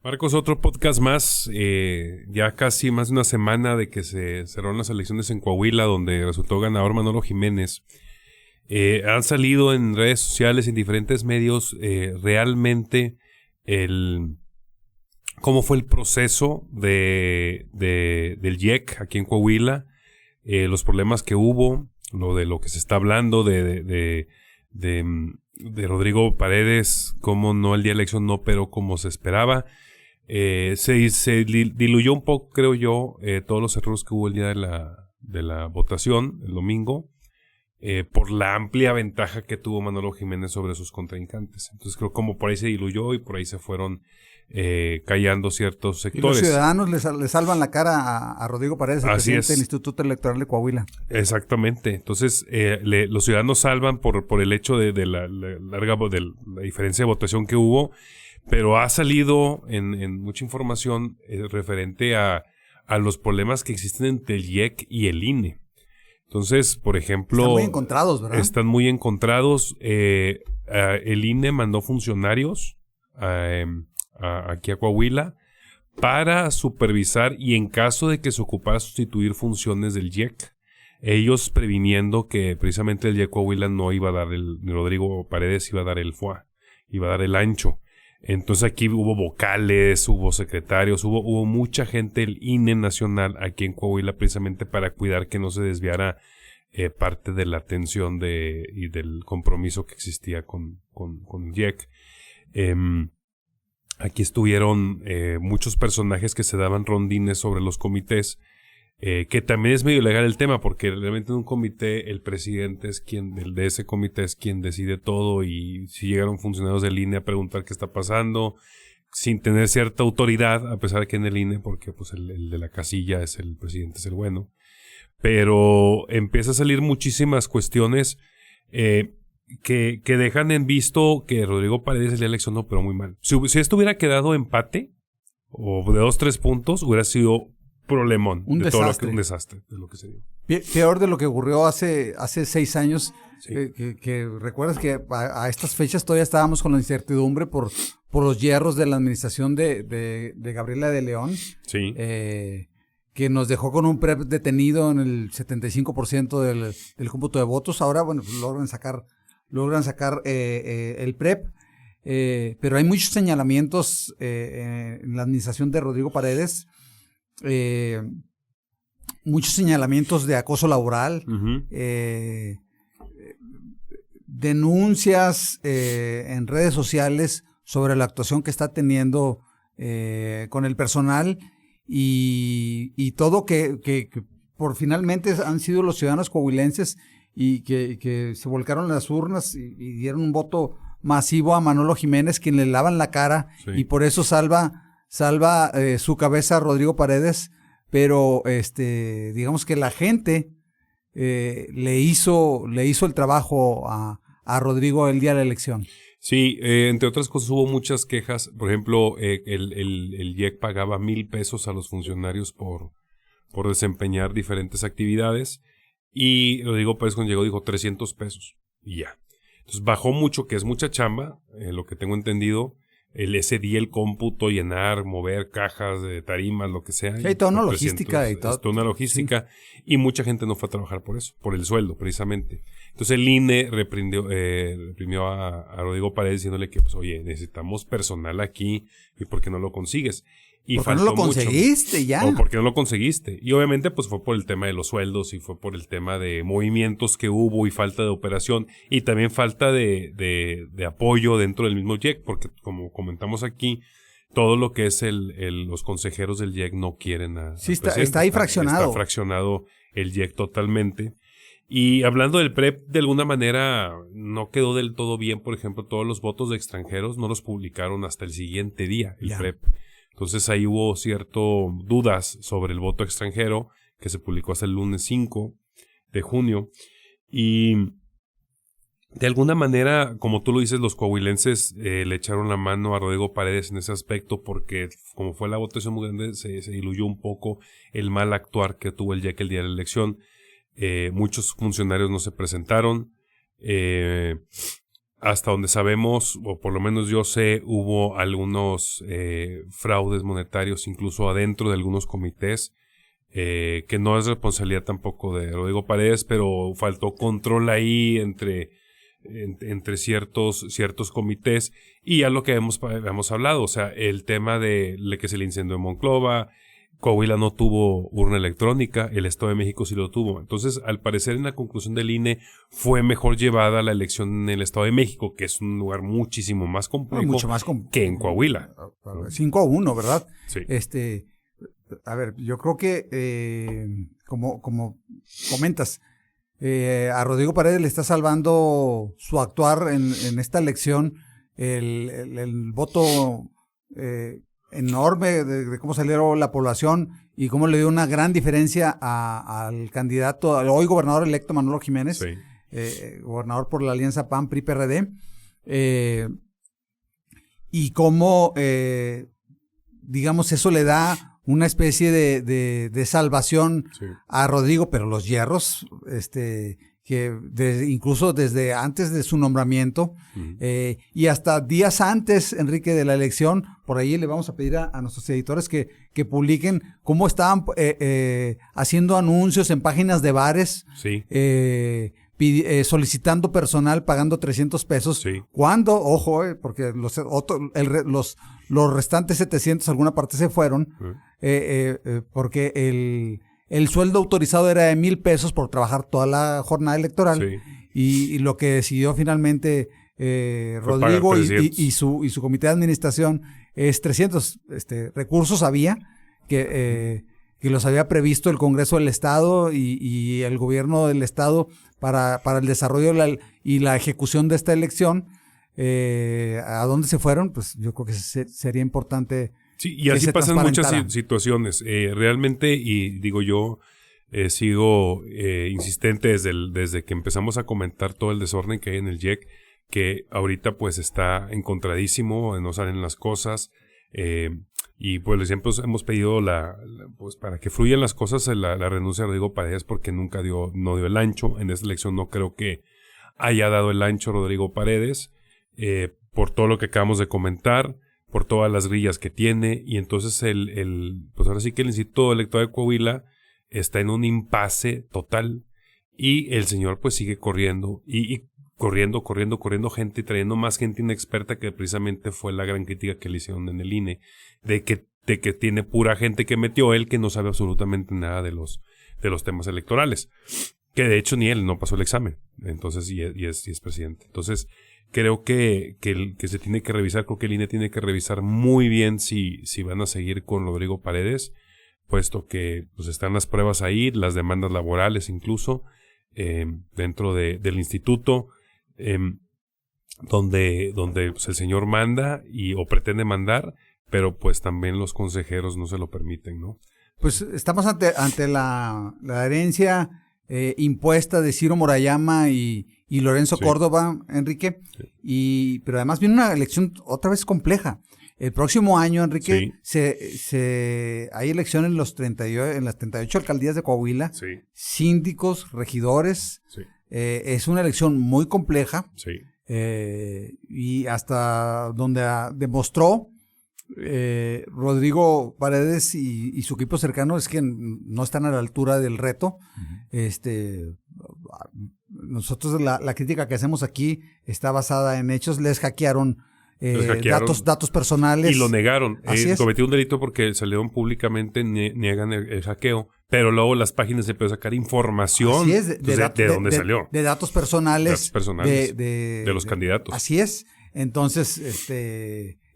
Marcos, otro podcast más, ya casi más de una semana de que se cerraron las elecciones en Coahuila, donde resultó ganador Manolo Jiménez. Han salido en redes sociales, en diferentes medios, realmente cómo fue el proceso del IEC aquí en Coahuila, los problemas que hubo, lo que se está hablando de Rodrigo Paredes, cómo no el día de la elección no operó como se esperaba. Se diluyó un poco, creo yo, todos los errores que hubo el día de la votación, el domingo, por la amplia ventaja que tuvo Manolo Jiménez sobre sus contrincantes. Entonces creo como por ahí se diluyó y por ahí se fueron callando ciertos sectores. Y los ciudadanos le salvan la cara a Rodrigo Paredes, el presidente del Instituto Electoral de Coahuila. Exactamente. Entonces los ciudadanos salvan por el hecho de la diferencia de votación que hubo. Pero ha salido en mucha información referente a los problemas que existen entre el IEC y el INE. Entonces, por ejemplo... Están muy encontrados, ¿verdad? Están muy encontrados. El INE mandó funcionarios aquí a Coahuila para supervisar y en caso de que se ocupara sustituir funciones del IEC, ellos previniendo que precisamente el IEC Coahuila no iba a dar ni Rodrigo Paredes iba a dar el FUA, iba a dar el ancho. Entonces aquí hubo vocales, hubo secretarios, hubo mucha gente del INE nacional aquí en Coahuila precisamente para cuidar que no se desviara parte de la atención y del compromiso que existía con el IEC. Aquí estuvieron muchos personajes que se daban rondines sobre los comités, que también es medio legal el tema, porque realmente en un comité el presidente el de ese comité es quien decide todo, y si llegaron funcionarios del INE a preguntar qué está pasando, sin tener cierta autoridad, a pesar de que en el INE, porque pues el de la casilla es el presidente, es el bueno, pero empieza a salir muchísimas cuestiones que dejan en visto que Rodrigo Paredes el día de la elección no operó muy mal. Si esto hubiera quedado empate, o de 2-3 puntos, hubiera sido problemón. Un desastre. Un desastre de lo que se dio. Peor de lo que ocurrió hace 6 años. Sí. Que recuerdas que a estas fechas todavía estábamos con la incertidumbre por los hierros de la administración de Gabriela de León. Sí. Que nos dejó con un PREP detenido en el 75% del cómputo de votos. Ahora, bueno, pues logran sacar el PREP. Pero hay muchos señalamientos en la administración de Rodrigo Paredes. Muchos señalamientos de acoso laboral, Uh-huh. Denuncias en redes sociales sobre la actuación que está teniendo con el personal y todo que por finalmente han sido los ciudadanos coahuilenses y que se volcaron las urnas y dieron un voto masivo a Manolo Jiménez, quien le lavan la cara, sí. Y por eso salva su cabeza a Rodrigo Paredes, pero digamos que la gente le hizo el trabajo a Rodrigo el día de la elección. Sí, entre otras cosas hubo muchas quejas. Por ejemplo, el IEC pagaba 1,000 pesos a los funcionarios por desempeñar diferentes actividades, y Rodrigo Paredes cuando llegó dijo 300 pesos y ya. Entonces bajó mucho, que es mucha chamba, lo que tengo entendido. Ese día el cómputo, llenar, mover cajas de tarimas, lo que sea. Sí, hay toda una logística y todo. Toda una logística, sí. Y mucha gente no fue a trabajar por eso, por el sueldo, precisamente. Entonces el INE reprimió a Rodrigo Paredes diciéndole que, pues, oye, necesitamos personal aquí, ¿y por qué no lo consigues? Y ¿por qué no lo conseguiste mucho. ya? ¿O por qué no lo conseguiste? Y obviamente pues fue por el tema de los sueldos y fue por el tema de movimientos que hubo y falta de operación y también falta de apoyo dentro del mismo IEC, porque como comentamos aquí, todo lo que es los consejeros del IEC no quieren sí, está ahí fraccionado. Está fraccionado el IEC totalmente. Y hablando del PREP, de alguna manera no quedó del todo bien. Por ejemplo, todos los votos de extranjeros no los publicaron hasta el siguiente día, el PREP. Entonces ahí hubo cierto dudas sobre el voto extranjero, que se publicó hasta el lunes 5 de junio. Y de alguna manera, como tú lo dices, los coahuilenses le echaron la mano a Rodrigo Paredes en ese aspecto, porque como fue la votación muy grande, se diluyó un poco el mal actuar que tuvo el IEC el día de la elección. Muchos funcionarios no se presentaron. hasta donde sabemos, o por lo menos yo sé, hubo algunos fraudes monetarios incluso adentro de algunos comités, que no es responsabilidad tampoco de Rodrigo Paredes, pero faltó control ahí entre ciertos comités, y ya lo que hemos hablado, o sea, el tema de que se le incendió en Monclova. Coahuila no tuvo urna electrónica, el Estado de México sí lo tuvo. Entonces, al parecer, en la conclusión del INE, fue mejor llevada la elección en el Estado de México, que es un lugar muchísimo más complejo mucho más que en Coahuila. 5-1, ¿verdad? Sí. A ver, yo creo que, como comentas, a Rodrigo Paredes le está salvando su actuar en esta elección, el voto enorme de cómo salió la población y cómo le dio una gran diferencia al candidato, al hoy gobernador electo Manolo Jiménez, Sí. Gobernador por la alianza PAN, PRI, PRD, y cómo, digamos, eso le da una especie de salvación Sí. a Rodrigo, pero los hierros, que incluso desde antes de su nombramiento, y hasta días antes, Enrique, de la elección, por ahí le vamos a pedir a nuestros editores que publiquen cómo estaban haciendo anuncios en páginas de bares, Sí. solicitando personal, pagando 300 pesos. Sí. Cuando, ojo, porque los restantes 700 a alguna parte se fueron, porque el sueldo autorizado era de 1,000 pesos por trabajar toda la jornada electoral. Sí. Y lo que decidió finalmente Rodrigo y su comité de administración es 300. Recursos había que los había previsto el Congreso del Estado y el gobierno del Estado para el desarrollo y la ejecución de esta elección. ¿A dónde se fueron? Pues yo creo que sería importante. Sí, y así pasan muchas situaciones. Realmente, y digo yo, sigo insistente desde que empezamos a comentar todo el desorden que hay en el IEC, que ahorita pues está encontradísimo, no salen las cosas, y pues siempre hemos pedido pues para que fluyan las cosas la renuncia de Rodrigo Paredes, porque no dio el ancho. En esta elección no creo que haya dado el ancho Rodrigo Paredes, por todo lo que acabamos de comentar, por todas las grillas que tiene, y entonces pues ahora sí que el Instituto Electoral de Coahuila está en un impasse total, y el señor pues sigue corriendo, y corriendo gente, y trayendo más gente inexperta, que precisamente fue la gran crítica que le hicieron en el INE, de que tiene pura gente que metió él, que no sabe absolutamente nada de los temas electorales, que de hecho ni él no pasó el examen, entonces, y es presidente. Entonces, creo que se tiene que revisar, creo que el INE tiene que revisar muy bien si van a seguir con Rodrigo Paredes, puesto que pues están las pruebas ahí, las demandas laborales incluso, dentro del instituto, donde pues, el señor manda o pretende mandar, pero pues también los consejeros no se lo permiten, ¿no? Pues estamos ante la herencia impuesta de Ciro Murayama y Lorenzo Córdoba, Enrique, pero además viene una elección otra vez compleja. El próximo año, Enrique, hay elecciones en las 38 alcaldías de Coahuila, síndicos, regidores. Es una elección muy compleja, y hasta donde demostró Rodrigo Paredes y su equipo cercano es que no están a la altura del reto. Nosotros la crítica que hacemos aquí está basada en hechos. Les hackearon datos personales. Y lo negaron. Cometió un delito porque salieron públicamente, niegan el hackeo, pero luego las páginas se empezó a sacar información de dónde salió. De datos personales. De los candidatos. Así es. Entonces,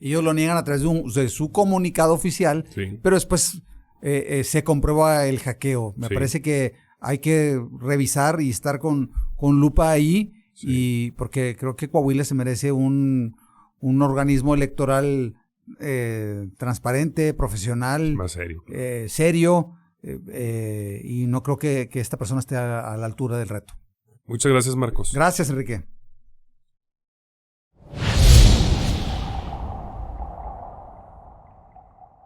ellos lo niegan a través de su comunicado oficial, pero después se comprueba el hackeo. Me parece que hay que revisar y estar con lupa ahí, y porque creo que Coahuila se merece un organismo electoral transparente, profesional, más serio, y no creo que esta persona esté a la altura del reto. Muchas gracias, Marcos. Gracias, Enrique.